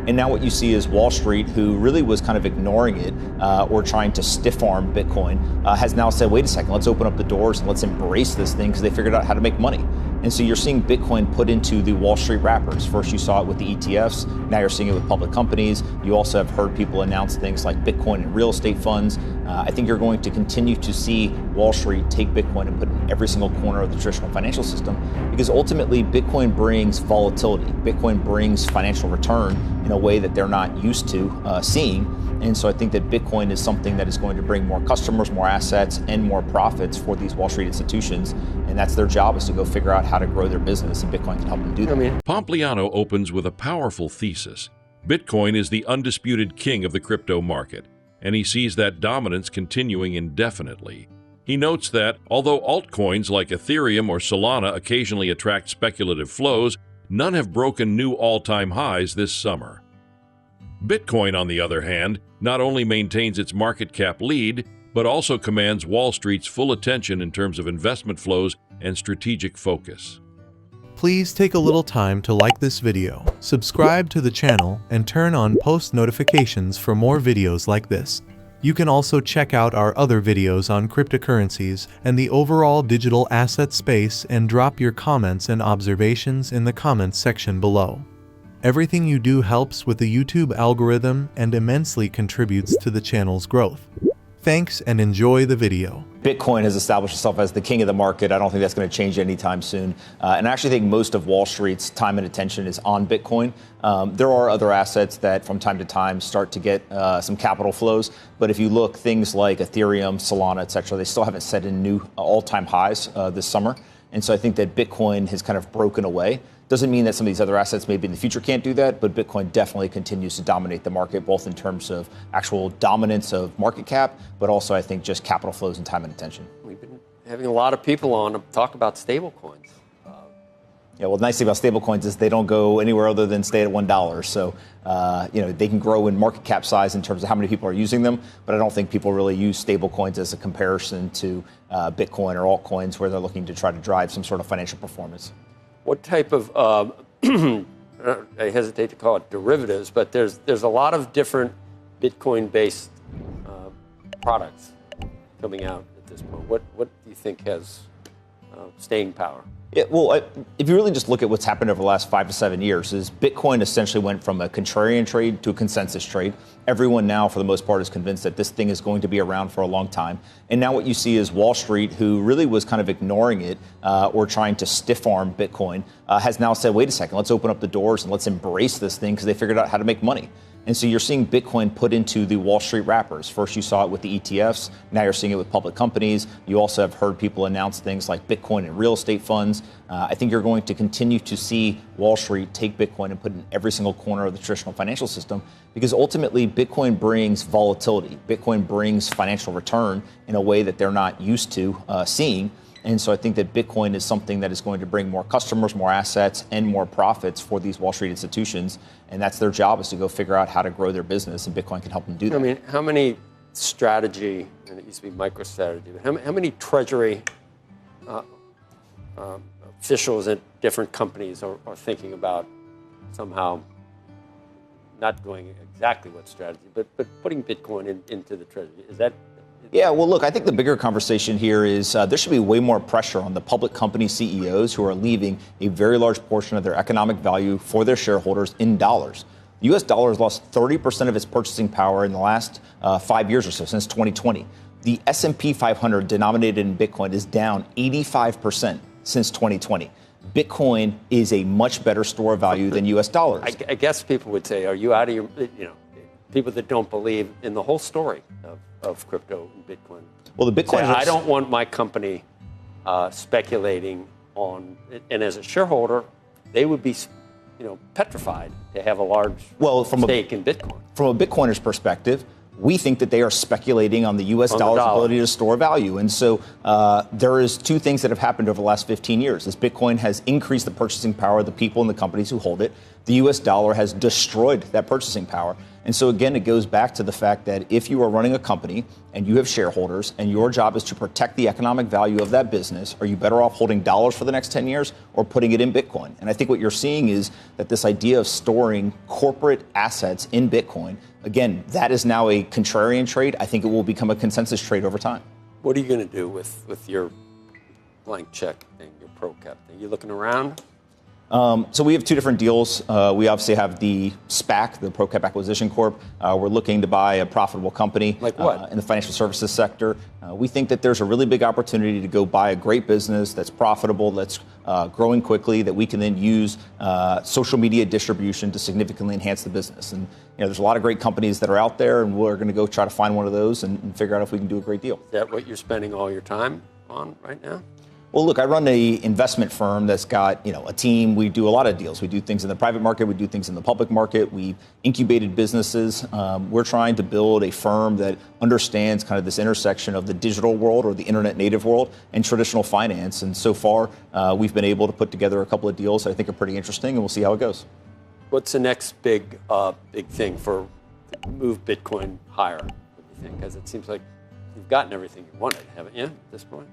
And now what you see is Wall Street, who really was kind of ignoring it or trying to stiff arm Bitcoin, has now said, wait a second, let's open up the doors and let's embrace this thing because they figured out how to make money. And so you're seeing Bitcoin put into the Wall Street wrappers. First you saw it with the ETFs, now you're seeing it with public companies. You also have heard people announce things like Bitcoin and real estate funds. I think you're going to continue to see Wall Street take Bitcoin and put it in every single corner of the traditional financial system, because ultimately Bitcoin brings volatility. Bitcoin brings financial return in a way that they're not used to seeing. And so I think that Bitcoin is something that is going to bring more customers, more assets, and more profits for these Wall Street institutions. And that's their job, is to go figure out how to grow their business, and Bitcoin can help them do that. Pompliano opens with a powerful thesis. Bitcoin is the undisputed king of the crypto market, and he sees that dominance continuing indefinitely. He notes that, although altcoins like Ethereum or Solana occasionally attract speculative flows, none have broken new all-time highs this summer. Bitcoin, on the other hand, not only maintains its market cap lead, but also commands Wall Street's full attention in terms of investment flows and strategic focus. Please take a little time to like this video, subscribe to the channel, and turn on post notifications for more videos like this. You can also check out our other videos on cryptocurrencies and the overall digital asset space, and drop your comments and observations in the comments section below. Everything you do helps with the YouTube algorithm and immensely contributes to the channel's growth. Thanks, and enjoy the video. Bitcoin has established itself as the king of the market. I don't think that's going to change anytime soon. And I actually think most of Wall Street's time and attention is on Bitcoin. There are other assets that from time to time start to get some capital flows. But if you look, things like Ethereum, Solana, et cetera, they still haven't set in new all-time highs this summer. And so I think that Bitcoin has kind of broken away. Doesn't mean that some of these other assets maybe in the future can't do that, but Bitcoin definitely continues to dominate the market, both in terms of actual dominance of market cap, but also I think just capital flows and time and attention. We've been having a lot of people on to talk about stable coins. Yeah, well, the nice thing about stable coins is they don't go anywhere other than stay at $1. So, they can grow in market cap size in terms of how many people are using them, but I don't think people really use stable coins as a comparison to Bitcoin or altcoins where they're looking to try to drive some sort of financial performance. What type of, I hesitate to call it derivatives, but there's a lot of different Bitcoin-based products coming out at this point. What do you think has staying power? Yeah, well, if you really just look at what's happened over the last 5 to 7 years, is Bitcoin essentially went from a contrarian trade to a consensus trade. Everyone now, for the most part, is convinced that this thing is going to be around for a long time. And now what you see is Wall Street, who really was kind of ignoring it or trying to stiff arm Bitcoin, has now said, wait a second, let's open up the doors and let's embrace this thing because they figured out how to make money. And so you're seeing Bitcoin put into the Wall Street wrappers. First you saw it with the ETFs, now you're seeing it with public companies. You also have heard people announce things like Bitcoin and real estate funds. I think you're going to continue to see Wall Street take Bitcoin and put it in every single corner of the traditional financial system, because ultimately Bitcoin brings volatility. Bitcoin brings financial return in a way that they're not used to seeing. And so I think that Bitcoin is something that is going to bring more customers, more assets, and more profits for these Wall Street institutions. And that's their job, is to go figure out how to grow their business, and Bitcoin can help them do that. I mean, how many strategy, and it used to be MicroStrategy, but how many treasury officials at different companies are thinking about somehow not going exactly what strategy, but putting Bitcoin into the treasury? Is that... Yeah, well, look, I think the bigger conversation here is there should be way more pressure on the public company CEOs who are leaving a very large portion of their economic value for their shareholders in dollars. The U.S. dollar has lost 30% of its purchasing power in the last 5 years or so, since 2020. The S&P 500 denominated in Bitcoin is down 85% since 2020. Bitcoin is a much better store of value than U.S. dollars. I guess people would say, are you out of your, people that don't believe in the whole story of crypto and Bitcoin. Well, the Bitcoin... I don't want my company speculating on, and as a shareholder, they would be, petrified to have a large stake in Bitcoin. From a Bitcoiner's perspective, we think that they are speculating on the U.S. dollar's ability to store value. And so there is two things that have happened over the last 15 years. As Bitcoin has increased the purchasing power of the people and the companies who hold it, The US dollar has destroyed that purchasing power. And so again, it goes back to the fact that if you are running a company and you have shareholders and your job is to protect the economic value of that business, are you better off holding dollars for the next 10 years or putting it in Bitcoin? And I think what you're seeing is that this idea of storing corporate assets in Bitcoin, again, that is now a contrarian trade. I think it will become a consensus trade over time. What are you going to do with your blank check thing, your ProCap thing? You looking around? So we have two different deals. We obviously have the SPAC, the ProCap Acquisition Corp. We're looking to buy a profitable company. Like what? In the financial services sector. We think that there's a really big opportunity to go buy a great business that's profitable, that's growing quickly, that we can then use social media distribution to significantly enhance the business. And there's a lot of great companies that are out there, and we're going to go try to find one of those and figure out if we can do a great deal. Is that what you're spending all your time on right now? Well, look, I run an investment firm that's got, a team. We do a lot of deals. We do things in the private market. We do things in the public market. We incubated businesses. We're trying to build a firm that understands kind of this intersection of the digital world or the internet native world and traditional finance. And so far, we've been able to put together a couple of deals that I think are pretty interesting, and we'll see how it goes. What's the next big thing to move Bitcoin higher, what do you think? Because it seems like you've gotten everything you wanted, haven't you, at this point?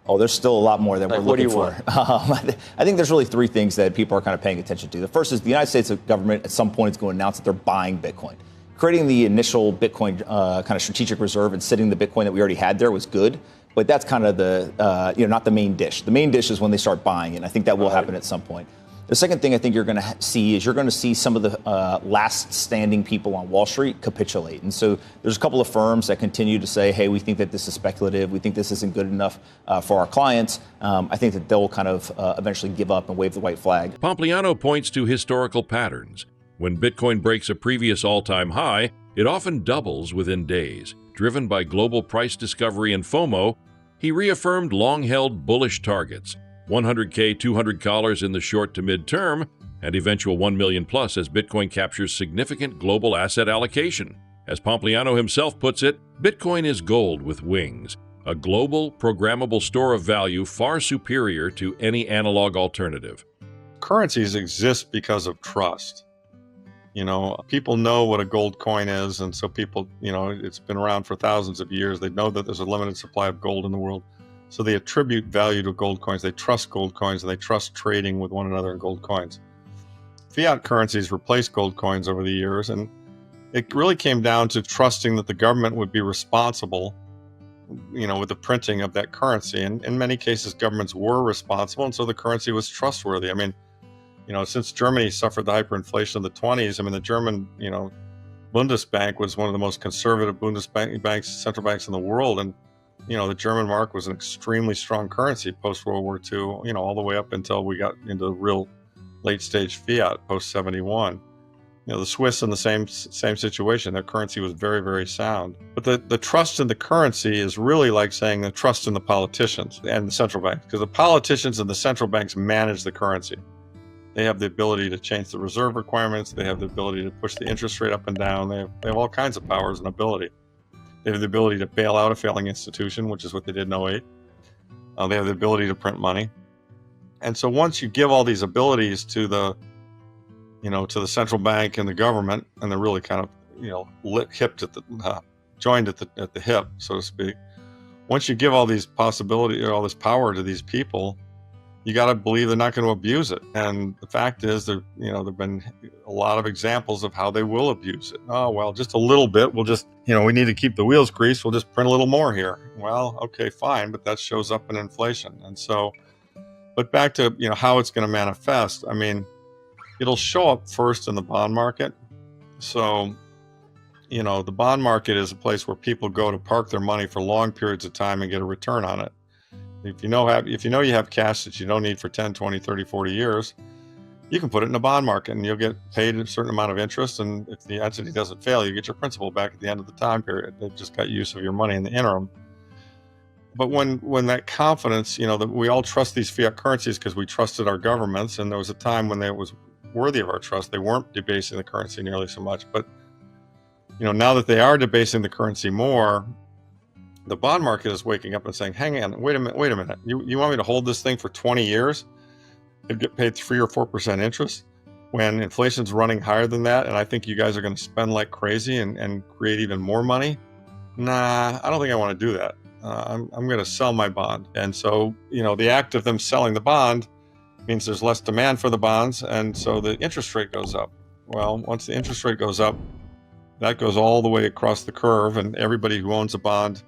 Oh, there's still a lot more that we're looking for. What do you want? I think there's really three things that people are kind of paying attention to. The first is the United States government at some point is going to announce that they're buying Bitcoin. Creating the initial Bitcoin kind of strategic reserve and sitting the Bitcoin that we already had there was good, but that's kind of the, not the main dish. The main dish is when they start buying it, and I think that will happen at some point. The second thing I think you're going to see is some of the last standing people on Wall Street capitulate. And so there's a couple of firms that continue to say, hey, we think that this is speculative. We think this isn't good enough for our clients. I think that they'll kind of eventually give up and wave the white flag. Pompliano points to historical patterns. When Bitcoin breaks a previous all-time high, it often doubles within days. Driven by global price discovery and FOMO, he reaffirmed long-held bullish targets. 100K, $200 in the short to mid-term, and eventual 1 million plus as Bitcoin captures significant global asset allocation. As Pompliano himself puts it, Bitcoin is gold with wings, a global, programmable store of value far superior to any analog alternative. Currencies exist because of trust. People know what a gold coin is, and so people, it's been around for thousands of years. They know that there's a limited supply of gold in the world. So they attribute value to gold coins. They trust gold coins, and they trust trading with one another in gold coins. Fiat currencies replaced gold coins over the years, and it really came down to trusting that the government would be responsible, with the printing of that currency. And in many cases, governments were responsible, and so the currency was trustworthy. Since Germany suffered the hyperinflation of the 20s, the German, Bundesbank was one of the most conservative central banks in the world, and the German mark was an extremely strong currency post-World War II, all the way up until we got into the real late-stage fiat post-71. The Swiss in the same situation. Their currency was very, very sound. But the trust in the currency is really like saying the trust in the politicians and the central banks, because the politicians and the central banks manage the currency. They have the ability to change the reserve requirements. They have the ability to push the interest rate up and down. They have all kinds of powers and ability. They have the ability to bail out a failing institution, which is what they did in 2008. They have the ability to print money. And so once you give all these abilities to the central bank and the government, and they're really kind of joined at the hip, so to speak. Once you give all these possibilities or all this power to these people, you got to believe they're not going to abuse it. And the fact is, there've been a lot of examples of how they will abuse it. Oh, well, just a little bit. We'll just, we need to keep the wheels greased. We'll just print a little more here. Well, okay, fine, but that shows up in inflation. And so, but back to, how it's going to manifest. It'll show up first in the bond market. So, the bond market is a place where people go to park their money for long periods of time and get a return on it. If you know you have cash that you don't need for 10, 20, 30, 40 years, you can put it in a bond market and you'll get paid a certain amount of interest. And if the entity doesn't fail, you get your principal back at the end of the time period. They've just got use of your money in the interim. But when that confidence, that we all trust these fiat currencies because we trusted our governments, and there was a time when it was worthy of our trust, they weren't debasing the currency nearly so much. But, now that they are debasing the currency more, the bond market is waking up and saying, hang on, wait a minute. You want me to hold this thing for 20 years and get paid 3 or 4% interest? when inflation's running higher than that, and I think you guys are going to spend like crazy and create even more money, nah, I don't think I want to do that. I'm going to sell my bond. And so, the act of them selling the bond means there's less demand for the bonds, and so the interest rate goes up. Well, once the interest rate goes up, that goes all the way across the curve, and everybody who owns a bond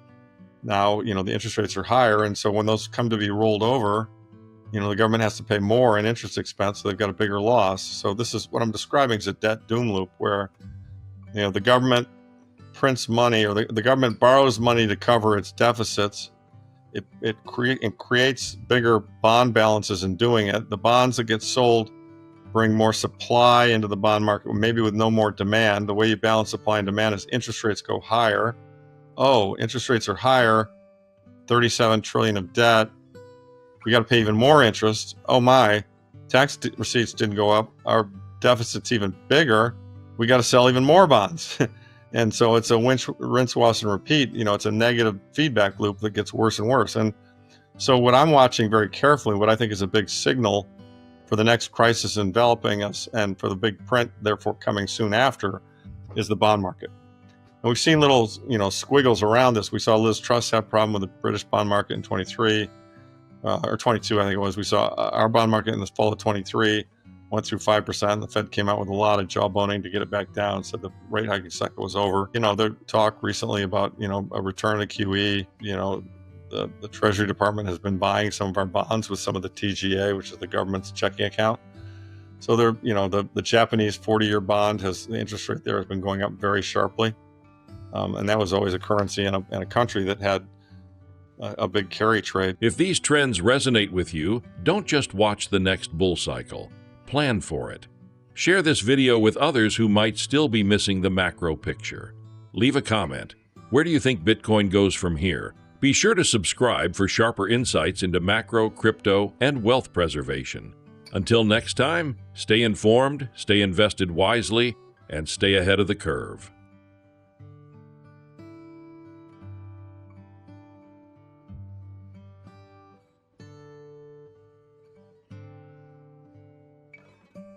now, the interest rates are higher, and so when those come to be rolled over, the government has to pay more in interest expense, so they've got a bigger loss. So this is what I'm describing as a debt doom loop, where the government prints money, or the government borrows money to cover its deficits. It creates bigger bond balances in doing it. The bonds that get sold bring more supply into the bond market, maybe with no more demand. The way you balance supply and demand is interest rates go higher. Oh, interest rates are higher, 37 trillion of debt. We got to pay even more interest. Oh my, tax receipts didn't go up. Our deficit's even bigger. We got to sell even more bonds. And so it's a rinse, wash, and repeat. It's a negative feedback loop that gets worse and worse. And so what I'm watching very carefully, what I think is a big signal for the next crisis enveloping us and for the big print, therefore coming soon after, is the bond market. And we've seen little, squiggles around this. We saw Liz Truss have a problem with the British bond market in 23, or 22, I think it was. We saw our bond market in the fall of 23 went through 5%. The Fed came out with a lot of jawboning to get it back down, said the rate hiking cycle was over. There talk recently about, a return to QE. The Treasury Department has been buying some of our bonds with some of the TGA, which is the government's checking account. So they're, the Japanese 40-year bond the interest rate there has been going up very sharply. And that was always a currency in a country that had a big carry trade. If these trends resonate with you, don't just watch the next bull cycle. Plan for it. Share this video with others who might still be missing the macro picture. Leave a comment. Where do you think Bitcoin goes from here? Be sure to subscribe for sharper insights into macro, crypto, and wealth preservation. Until next time, stay informed, stay invested wisely, and stay ahead of the curve.